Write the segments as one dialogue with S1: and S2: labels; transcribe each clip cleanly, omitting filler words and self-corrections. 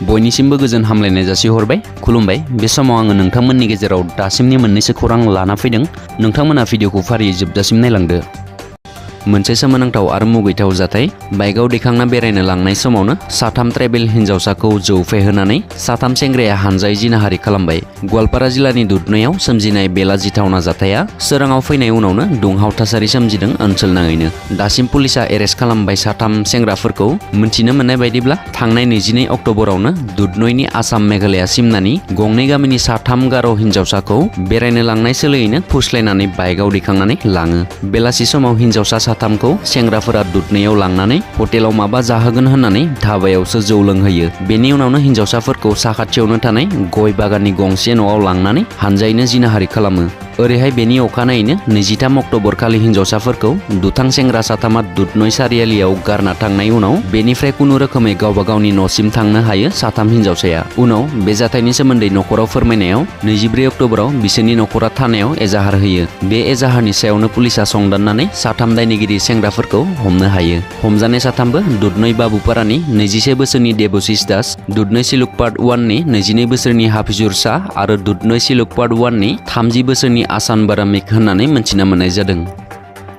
S1: बयनिसिमबो गोजोन हामलायनाय जासिहरबाय। खुलुमबाय। बे समाव आङो नोंथांमोननि गेजेराव दासिमनि मोननैसो खौरां लाना फैदों। नोंथांमोना भिडिअखौ फारियै जोबजासिम नायलांदो। मोनसे सोमोनांथाव आरो मुगैथाव जाथाय। बाइकआव दैखांना बेरायनो लांनाय समावनो साथाम ट्राइबेल हिन्जावसाखौ जौ फेहोनानै साथाम सेंग्राया हानजायै जिनाहारि खालामबाय। गवालपारा जिल्लानि दुधनैआव सोमजिनाय बे लाजिथावना जाथाया सोराङाव फैनाय उनावनो दुंहाव थासारि सोमजिदों ओनसोलनाङैनो। दासिम पुलिसा एरेस्ट खालामबाय साथाम सेंग्राफोरखौ। मिथिनो मोननाय बायदिब्ला थांनाय 22 अक्ट'बरावनो दुधनैनि आसाम मेघालया सिमनानि गंनै गामिनि साथाम गार' हिन्जावसाखौ बेरायनो लांनाय सोलोयैनो फुस्लायनानै बाइकआव दैखांनानै लाङो। बेलासि समाव हिन्जावसा साथामखौ सेंग्राफोरा दुधनैआव लांनानै हटेलाव माबा जाहोगोन होननानै धाबायावसो जौ लोंहोयो। बेनि उनावनो हिन्जावसाफोरखौ साखाथियावनो थानाय गय बागाननि गंसे न'आव लांनानै हानजायैनो जिनाहारि खालामो। ओरैहाय बेनि अखानायैनो 23 अक्ट'बर खालि हिन्जावसाफोरखौ दुथां सेंग्रा साथामा दुधनৈ सारियालियाव गारना थांनाय उनाव बेनिफ्राय खुनु रोखोमै गावबा गावनि न'सिम थांनो हायो साथाम हिन्जावसाया। उनाव बे जाथायनि सोमोन्दै न'खराव फोरमायनायाव 24 अक्ट'बराव बिसोरनि न'खरा थानायाव एजाहार होयो। बे एजाहारनि सायावनो पुलिसा संदाननानै साथाम दायनिगिरि सेंग्राफोरखौ हमनो हायो। हमजानाय साथामबो दुधनৈ बाबुपारानि 21 बोसोरनि देबशिस दास, दुधनৈ सिलुक पार्ट 1 नि 22 बोसोरनि हाफिजुर शाह आरो दुधनৈ सिलुक पार्ट 1 नि 30 बोसोरनि आसान बारामिक होननानै मिथिना मोननाय जादों।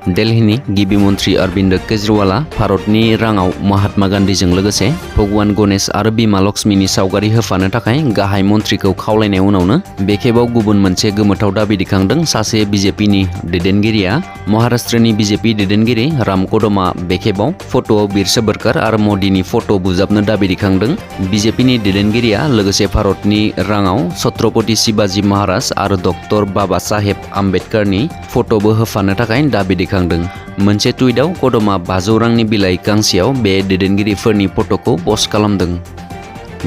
S1: दिल्लीनि गिबि मन्त्रि अरविन्द केजरीवालआ भारतनि राङाव महात्मा गान्धीजों लोगोसे भगवान गणेश आरो बिमा लक्ष्मीनि सावगारि होफानो थाखाय गाहाय मन्थ्रिखौ खावलायनाय उनावनो बे खेबाव गुबुन मोनसे गोमोथाव दाबि दैखांदों। सासे बिजेपिनि दैदेनगिरिया महाराष्ट्रनि बिजेपि दैदेनगिरि राम कदमआ बे खेबाव फट'आव वीर सावरकर आरो मदीनि फट' बुजाबनो दाबि दैखांदों। बिजेपिनि दैदेनगिरिया लोगोसे भारतनि राङाव छत्रपति शिवाजी महाराज आरो डक्टर बाबा साहेब आम्बेडकारनि फट'बो होफानो थाखाय दाबि दैखांदों। मोनसे टुइटआव कदमआ 500 रांनि बिलाइ गांसेयाव बे दैदेनगिरिफोरनि फट'खौ पस्ट खालामदों।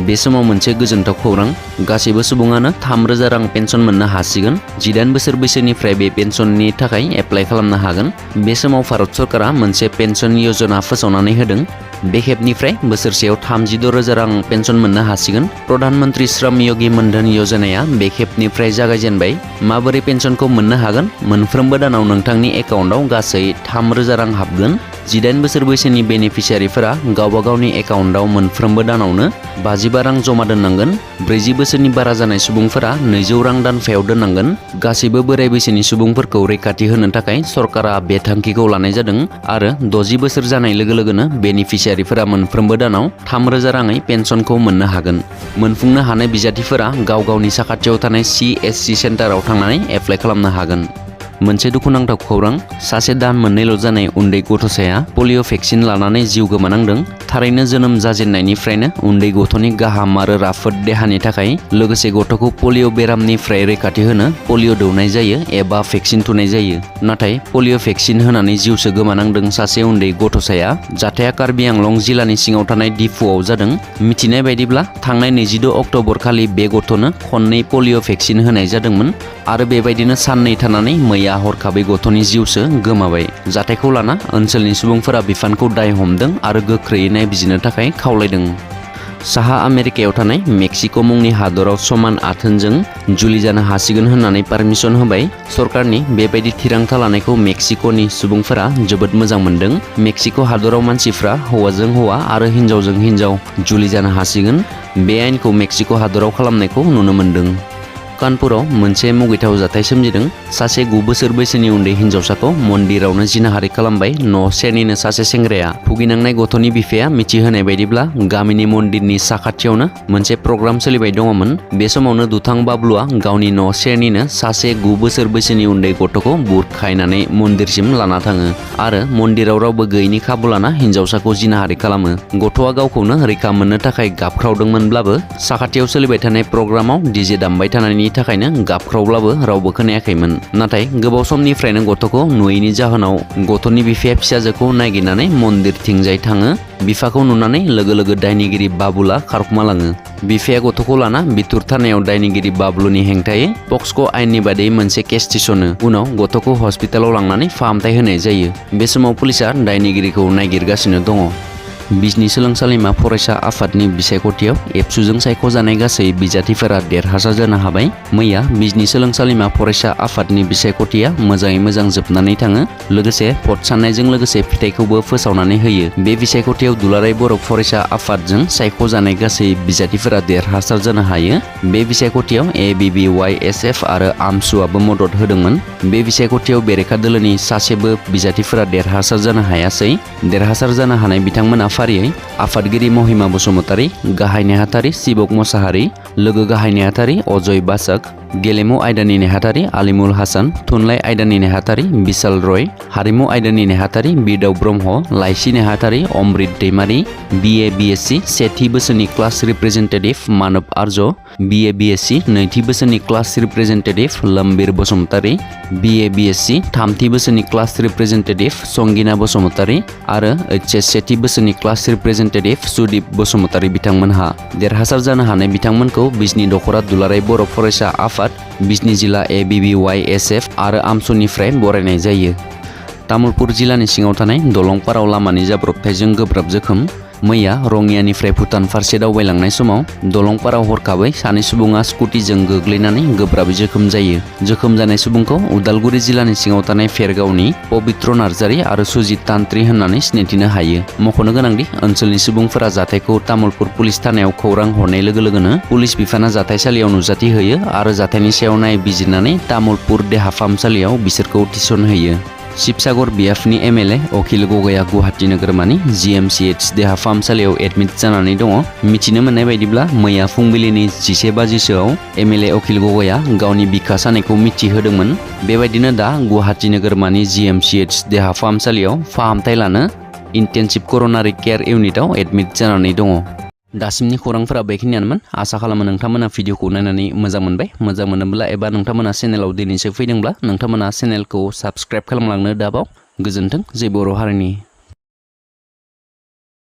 S1: बे समाव मोनसे गोजोनथाव खौरां। गासैबो सुबुङानो 3000 रां पेन्सन मोननो हासिगोन। 18 बोसोर बैसोनिफ्राय बे पेन्सननि थाखाय एप्लाइ खालामनो हागोन। बे समाव भारत सरकारा मोनसे पेन्सन यजना फोसावनानै होदों। बे खेबनिफ्राय बोसोरसेयाव 36,000 रां पेन्सन मोननो हासिगोन। प्रधान मन्त्रि श्रम योगी मनधन यजनाया बे खेबनिफ्राय जागायजेनबाय। माबोरै पेन्सनखौ मोननो हागोन? मोनफ्रोमबो दानाव नोंथांनि एकाउन्टआव गासै 3000 रां हाबगोन। 18 बोसोर बैसोनि बेनिफिसियारिफोरा गावबा गावनि एकाउन्टआव मोनफ्रोमबो दानावनो 55 रां जमा दोननांगोन। 40 बोसोरनि बारा जानाय सुबुंफोरा 200 रां दानफायाव दोननांगोन। गासैबो बोराय बैसोनि सुबुंफोरखौ रैखाथि होनो थाखाय सरकारा बे थांखिखौ लानाय जादों आरो 60 बोसोर जानाय लोगो लोगोनो बेनिफिसियारिफोरा मोनफ्रोमबो दानाव 3000 राङै पेन्सनखौ मोननो हागोन। मोनफुंनो हानाय बिजाथिफोरा गाव गावनि साखाथियाव थानाय CSC सेन्टाराव थांनानै एप्लाइ खालामनो हागोन। मोनसे दुखुनांथाव खौरां। सासे दान मोननैल' जानाय उन्दै गथ'साया पलिअ' भेक्सिन लानानै जिउ गोमानांदों। थारैनो जोनोम जाजेननायनिफ्रायनो उन्दै गथ'नि गाहाम आरो राफोद देहानि थाखाय लोगोसे गथ'खौ पलिअ' बेरामनिफ्राय रैखाथि होनो पलिअ' दौनाय जायो एबा भेक्सिन थुनाय जायो। नाथाय पलिअ' भेक्सिन होनानै जिउसो गोमानांदों सासे उन्दै गथ'साया। जाथाया कार्बि आंलं जिल्लानि सिङाव थानाय डिफुआव जादों। मिथिनाय बायदिब्ला थांनाय 26 अक्ट'बर खालि बे गथ'नो खननै पलिअ' भेक्सिन होनाय जादोंमोन आरो बेबायदिनो साननै थानानै मैया हरखाबै गथ'नि जिउसो गोमाबाय। जाथायखौ लाना ओनसोलनि सुबुंफोरा बिफानखौ दाय हमदों आरो गोख्रैयै नायबिजिरनो थाखाय खावलायदों। साहा आमेरिकायाव थानाय मेक्सिक' मुंनि हादराव समान आथोनजों जुलि जानो हासिगोन होननानै पारमिसन होबाय। सरकारनि बेबायदि थिरांथा लानायखौ मेक्सिक'नि सुबुंफोरा जोबोद मोजां मोनदों। मेक्सिक' हादराव मानसिफ्रा हौवाजों हौवा आरो हिन्जावजों हिन्जाव जुलि जानो हासिगोन। बे आयेनखौ मेक्सिक' हादराव खालामनायखौ नुनो मोन्दों। कानपुराव मोनसे मुगैथाव जाथाय सोमजिदों। सासे 9 बोसोर बैसोनि उन्दै हिन्जावसाखौ मन्दिरावनो जिनाहारि खालामबाय न' सेरनिनो सासे सेंग्राया। भुगिनांनाय गथ'नि बिफाया मिथिहोनाय बायदिब्ला गामिनि मन्दिरनि साखाथियावनो मोनसे प्रग्राम सोलिबाय दङमोन। बे समावनो दुथां बाबलुआ गावनि न' सेरनिनो सासे 9 बोसोर बैसोनि उन्दै गथ'खौ बुरखायनानै मन्दिरसिम लाना थाङो आरो मन्दिराव रावबो गैयैनि खाबु लाना हिन्जावसाखौ जिनाहारि खालामो। गथ'आ गावखौनो रैखा मोननो थाखाय गाबख्रावदोंमोनब्लाबो साखाथियाव सोलिबाय थानाय प्रग्रामाव डीजे दामबाय थानायनि थाखायनो गाबख्रावब्लाबो रावबो खोनायाखैमोन। नाथाय गोबाव समनिफ्रायनो गथ'खौ नुयैनि जाहोनाव गथ'नि बिफाया फिसाजोखौ नागिरनानै मन्दिरथिंजाय थाङो। बिफाखौ नुनानै लोगो लोगो दायनिगिरि बाबुला खारखुमालाङो। बिफाया गथ'खौ लाना बिथुर थानायाव दायनिगिरि बाबुलुनि हेंथायै पक्सक' आयेननि बादै मोनसे केस थिसनो। उनाव गथ'खौ हस्पिटालाव लांनानै फाहामथाय होनाय जायो। बे समाव पुलिसा दायनिगिरिखौ नागिरगासिनो दङ। बिजनी सोलोंसालिमा फरायसा आफादनि बिसायख'थियाव एबसुजों सायख'जानाय गासै बिजाथिफोरा देरहासार जानो हाबाय। मैया बिजनी सोलोंसालिमा फरायसा आफादनि बिसायख'थिया मोजाङै मोजां जोबनानै थाङो। लोगोसे भट साननायजों लोगोसे फिथाइखौबो फोसावनानै होयो। बे बिसायख'थियाव दुलाराय बर' फरायसा आफादजों सायख'जानाय गासै बिजाथिफोरा देरहासार जानो हायो। बे बिसायख'थियाव ABBYSF आरो आमसुआबो मदद होदोंमोन। बे बिसायख'थियाव बेरेखा दोलोनि सासेबो बिजाथिफोरा देरहासार जानो हायासै। देरहासार जानो हानाय बिथांमोना फारियै आफादगिरि महिमा बसुमतारी, गाहाय नेहाथारि सिबक मोसाहारि, लोगो गाहाय नेहाथारि अजय बासाक, गेलेमु आयदानि नेहाथारि आलिमुल हासान, थुनलाइ आयदानि नेहाथारि बिशाल रय, हारिमु आयदानि नेहाथारि बिरदाव ब्रह्म, लाइसि नेहाथारि अमृत दैमारि, BA BSc सेथि बोसोरनि क्लास रिप्रेजेन्टेटिभ मानब आर्य, BA BSc नैथि बोसोरनि class representative Lambir Basumatary, BA BSc थामथि बोसोरनि क्लास रिप्रेजेन्टेटिभ संगिना बसुमतारी आरो HS सेथि बोसोरनि क्लास रिप्रेजेन्टेटिभ सुदीप बसुमतारी बिथांमोनहा देरहासार जानो हानाय बिथांमोनखौ बिजनी दख'रा दुलाराय बर' फरायसा आफाद, बिजनी जिल्ला ABBYSF आरो आमसुनिफ्राय बरायनाय जायो। तामुलपुर जिल्लानि सिङाव थानाय दलंपाराव लामानि जाब्रबथायजों गोब्राब जोखोम। मैया रङियानिफ्राय भुटान फारसे दावबायलांनाय समाव दलंपाराव हरखाबै सानै सुबुङा स्कुटिजों गोग्लैनानै गोब्राबै जोखोम जायो। जोखोम जानाय सुबुंखौ उदालगुरि जिल्लानि सिङाव थानाय फेरगावनि पबित्र नार्जारी आरो सुजित तान्त्रि होननानै सिनायथिनो हायो। मख'नो गोनांदि ओनसोलनि सुबुंफोरा जाथायखौ तामुलपुर पुलिस थानायाव खौरां हरनाय लोगो लोगोनो पुलिस बिफाना जाथायसालियाव नुजाथि होयो आरो जाथायनि सायाव नायबिजिरनानै तामुलपुर देहा फाहामसालियाव बिसोरखौ थिसनहोयो। शिबसागर बिएफनि MLA अखिल गगैया गुवाहाटी नोगोरमानि GMCH देहा फाहामसालियाव एडमिट जानानै दङ। मिथिनो मोननाय बायदिब्ला मैया फुंबिलिनि 11 बाजिसोआव MLA अखिल गगैया गावनि बिखा सानायखौ मिथिहोदोंमोन। बेबायदिनो दा गुवाहाटी नोगोरमानि GMCH देहा फाहामसालियाव फाहामथाय लानो इन्टेन्सिभ कर'नारि केयार इउनिटआव एडमिट जानानै दङ। दासिमनि खौरांफोरा बेखिनियानोमोन। आसा खालामो नोंथांमोना भिडिअखौ नायनानै मोजां मोनबाय। मोजां मोनोब्ला एबा नोंथांमोना चेनेलाव दिनैसो फैदोंब्ला नोंथांमोना चेनेलखौ साबस्क्राइब खालामलांनो दाबाव। गोजोन्थों। जय बर' हारिनि।